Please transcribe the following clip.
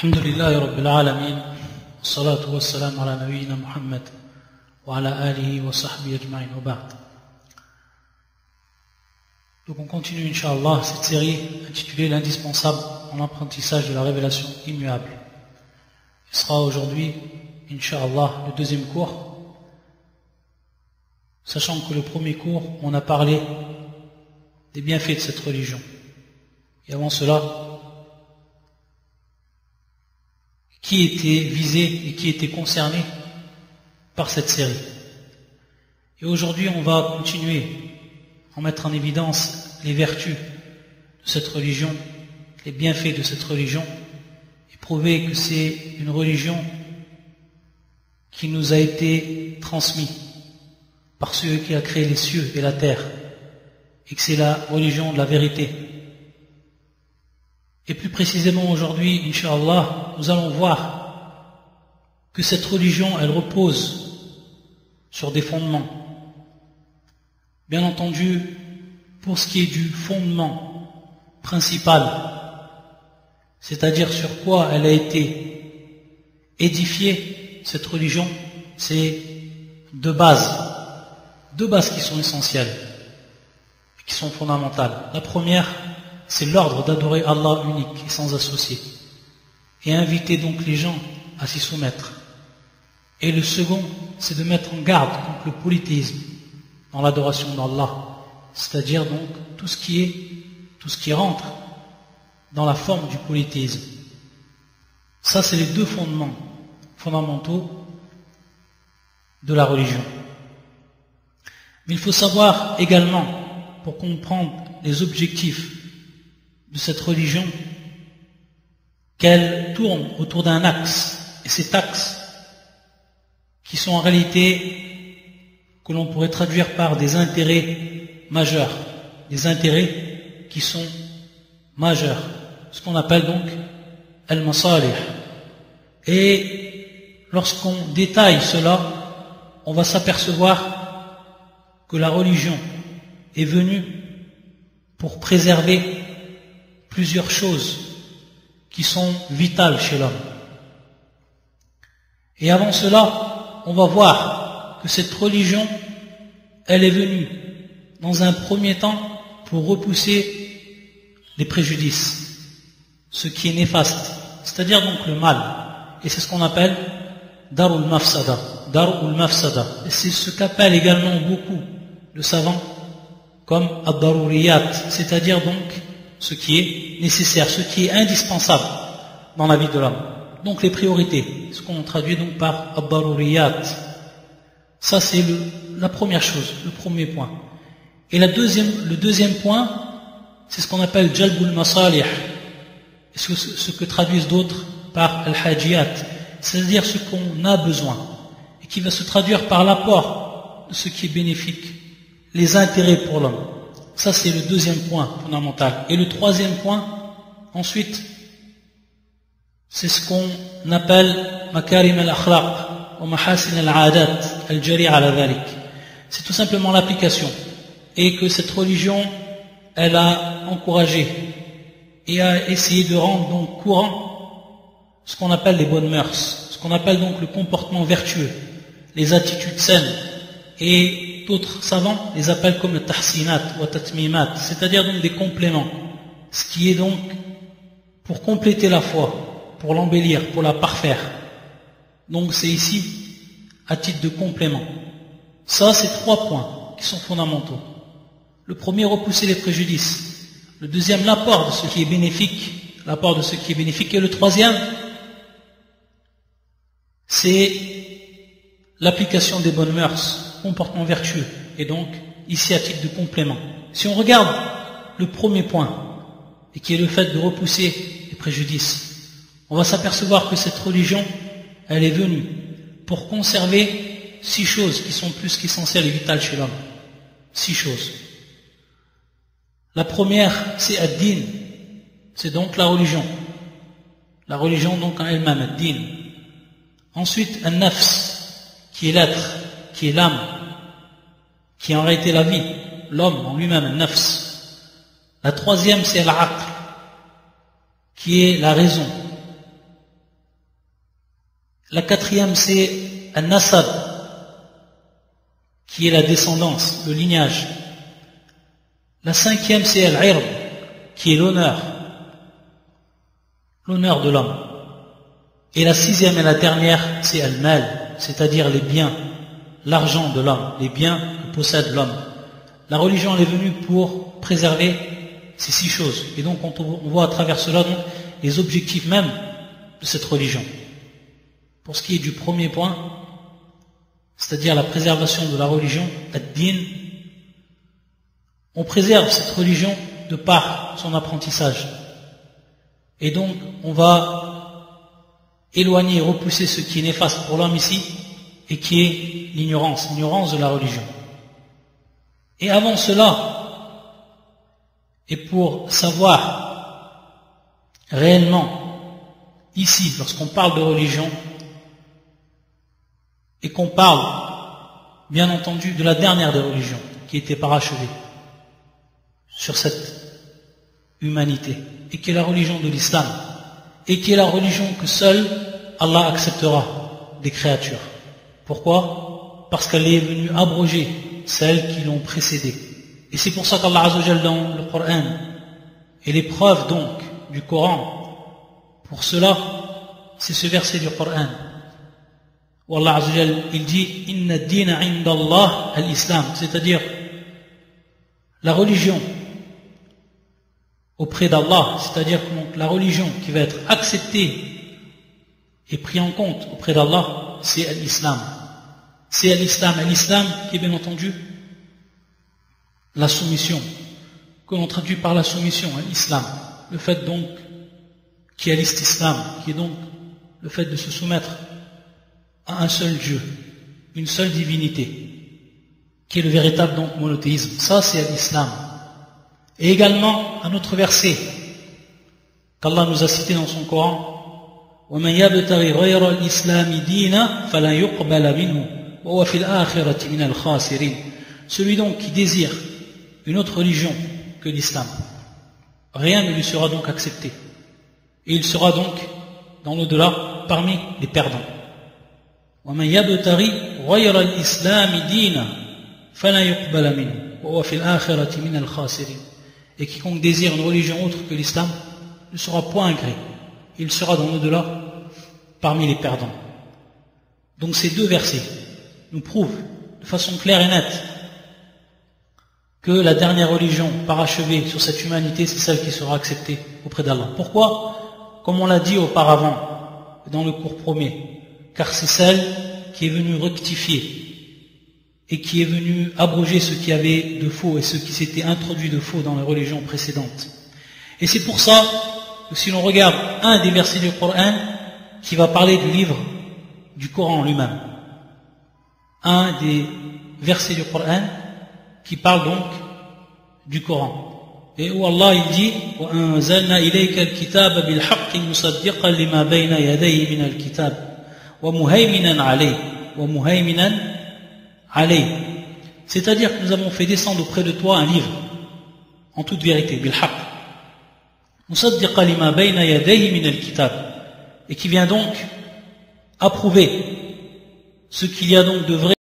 الحمد لله رب العالمين والصلاة والسلام على نبينا محمد وعلى آله وصحبه أجمعين وبعد. Donc on continue Inch'Allah cette série intitulée l'indispensable en apprentissage de la révélation immuable. Ce sera aujourd'hui Inch'Allah le deuxième cours, sachant que le premier cours on a parlé des bienfaits de cette religion. Et avant cela, qui était visé et qui était concerné par cette série. Et aujourd'hui, on va continuer à mettre en évidence les vertus de cette religion, les bienfaits de cette religion, et prouver que c'est une religion qui nous a été transmise par celui qui a créé les cieux et la terre, et que c'est la religion de la vérité. Et plus précisément aujourd'hui, Inch'Allah, nous allons voir que cette religion, elle repose sur des fondements. Bien entendu, pour ce qui est du fondement principal, c'est-à-dire sur quoi elle a été édifiée, cette religion, c'est deux bases qui sont essentielles, qui sont fondamentales. La première, c'est l'ordre d'adorer Allah unique et sans associé, et inviter donc les gens à s'y soumettre. Et le second, c'est de mettre en garde contre le polythéisme dans l'adoration d'Allah, c'est-à-dire donc tout ce qui rentre dans la forme du polythéisme. Ça, c'est les deux fondements fondamentaux de la religion. Mais il faut savoir également, pour comprendre les objectifs de cette religion, qu'elle tourne autour d'un axe, et cet axe qui sont en réalité que l'on pourrait traduire par des intérêts majeurs, des intérêts qui sont majeurs, ce qu'on appelle donc al-masalih. Et lorsqu'on détaille cela, on va s'apercevoir que la religion est venue pour préserver plusieurs choses qui sont vitales chez l'homme. Et avant cela, on va voir que cette religion, elle est venue dans un premier temps pour repousser les préjudices, ce qui est néfaste, c'est-à-dire donc le mal. Et c'est ce qu'on appelle darul mafsada. Et c'est ce qu'appellent également beaucoup de savants comme ad-daruriyat, c'est-à-dire donc ce qui est nécessaire, ce qui est indispensable dans la vie de l'homme. Donc les priorités, ce qu'on traduit donc par ad-daruriyat. Ça c'est la première chose, le premier point. Et le deuxième point, c'est ce qu'on appelle jalbul masalih, ce que traduisent d'autres par al-hajiyat, c'est-à-dire ce qu'on a besoin, et qui va se traduire par l'apport de ce qui est bénéfique, les intérêts pour l'homme. Ça, c'est le deuxième point fondamental. Et le troisième point, ensuite, c'est ce qu'on appelle makarim al-akhlaq wa mahasin al-adat al-jari'a ala dhalik. C'est tout simplement l'application. Et que cette religion, elle a encouragé et a essayé de rendre donc courant ce qu'on appelle les bonnes mœurs, ce qu'on appelle donc le comportement vertueux, les attitudes saines. Et d'autres savants les appellent comme le tahsinat ou tatmimat, c'est-à-dire donc des compléments, ce qui est donc pour compléter la foi, pour l'embellir, pour la parfaire. Donc c'est ici à titre de complément. Ça, c'est trois points qui sont fondamentaux. Le premier, repousser les préjudices. Le deuxième, l'apport de ce qui est bénéfique, et le troisième, c'est l'application des bonnes mœurs, comportement vertueux, et donc ici à titre de complément. Si on regarde le premier point, et qui est le fait de repousser les préjudices, on va s'apercevoir que cette religion, elle est venue pour conserver 6 choses qui sont plus qu'essentielles et vitales chez l'homme. 6 choses. La première, c'est ad-din, c'est donc la religion. La religion donc en elle-même, ad-din. Ensuite, an-nafs, qui est l'être, qui est l'âme, qui est en réalité la vie, l'homme en lui-même, al-nafs. La troisième, c'est al-aql, qui est la raison. La quatrième, c'est An-Nasab, qui est la descendance, le lignage. La cinquième, c'est Al-Irb, qui est l'honneur de l'homme. Et la sixième et la dernière, c'est Al-Mal, c'est-à-dire les biens, l'argent de l'homme, les biens que possède l'homme. La religion, elle est venue pour préserver ces 6 choses. Et donc, on voit à travers cela donc, les objectifs même de cette religion. Pour ce qui est du premier point, c'est-à-dire la préservation de la religion, ad-din, on préserve cette religion de par son apprentissage. Et donc, on va éloigner et repousser ce qui est néfaste pour l'homme ici, et qui est l'ignorance de la religion. Et avant cela, et pour savoir réellement, ici, lorsqu'on parle de religion, et qu'on parle, bien entendu, de la dernière des religions, qui était parachevée sur cette humanité, et qui est la religion de l'islam, et qui est la religion que seul Allah acceptera des créatures. Pourquoi? Parce qu'elle est venue abroger celles qui l'ont précédée. Et c'est pour ça qu'Allah Azza wa Jalla dans le Coran, et les preuves donc du Coran, pour cela, c'est ce verset du Coran, où Allah Azza wa Jalla, il dit Inna ad-dina 'inda Allah al-Islam, c'est-à-dire la religion auprès d'Allah, c'est-à-dire que la religion qui va être acceptée et prise en compte auprès d'Allah, c'est l'islam. C'est l'islam qui est bien entendu la soumission, que l'on traduit par la soumission, l'islam. Le fait donc qui est l'islam, qui est donc le fait de se soumettre à un seul Dieu, une seule divinité, qui est le véritable donc monothéisme. Ça c'est l'islam. Et également un autre verset qu'Allah nous a cité dans son Coran, وَمَنْ يَبْتَغِ غَيْرَ الْإِسْلَامِ دِينًا فَلَنْ يُقْبَلَ مِنْهُ وَهُوَ فِي الْآخِرَةِ مِنَ الْخَاسِرِينَ. Celui donc qui désire une autre religion que l'islam, rien ne lui sera donc accepté. Et il sera donc dans l'au-delà parmi les perdants. وَمَنْ يَبْتَغِ غَيْرَ الْإِسْلَامِ دِينًا فَلَنْ يُقْبَلَ مِنْهُ وَهُوَ فِي الْآخِرَةِ مِنَ الْخَاسِرِينَ. Et quiconque désire une religion autre que l'islam ne sera point agréé. Il sera dans l'au-delà parmi les perdants. Donc ces deux versets nous prouvent de façon claire et nette que la dernière religion parachevée sur cette humanité, c'est celle qui sera acceptée auprès d'Allah. Pourquoi? Comme on l'a dit auparavant, dans le cours premier, car c'est celle qui est venue rectifier et qui est venue abroger ce qui avait de faux et ce qui s'était introduit de faux dans les religions précédentes. Et c'est pour ça que si l'on regarde un des versets du Coran qui va parler du livre du Coran lui-même, un des versets du Coran qui parle donc du Coran, et où Allah il dit وَأَنزَلْنَا إِلَيْكَ الْكِتَابَ بِالْحَقِّ مُصَدِّقًا لِمَا بَيْنَ يَدَيْهِ مِنَ الْكِتَابِ وَمُهَيْمِنًا عَلَيْهِ. C'est-à-dire que nous avons fait descendre auprès de toi un livre en toute vérité, bilhaq, musaddiqa lima bayna yadayhi min al-kitab, et qui vient donc approuver ce qu'il y a donc de vrai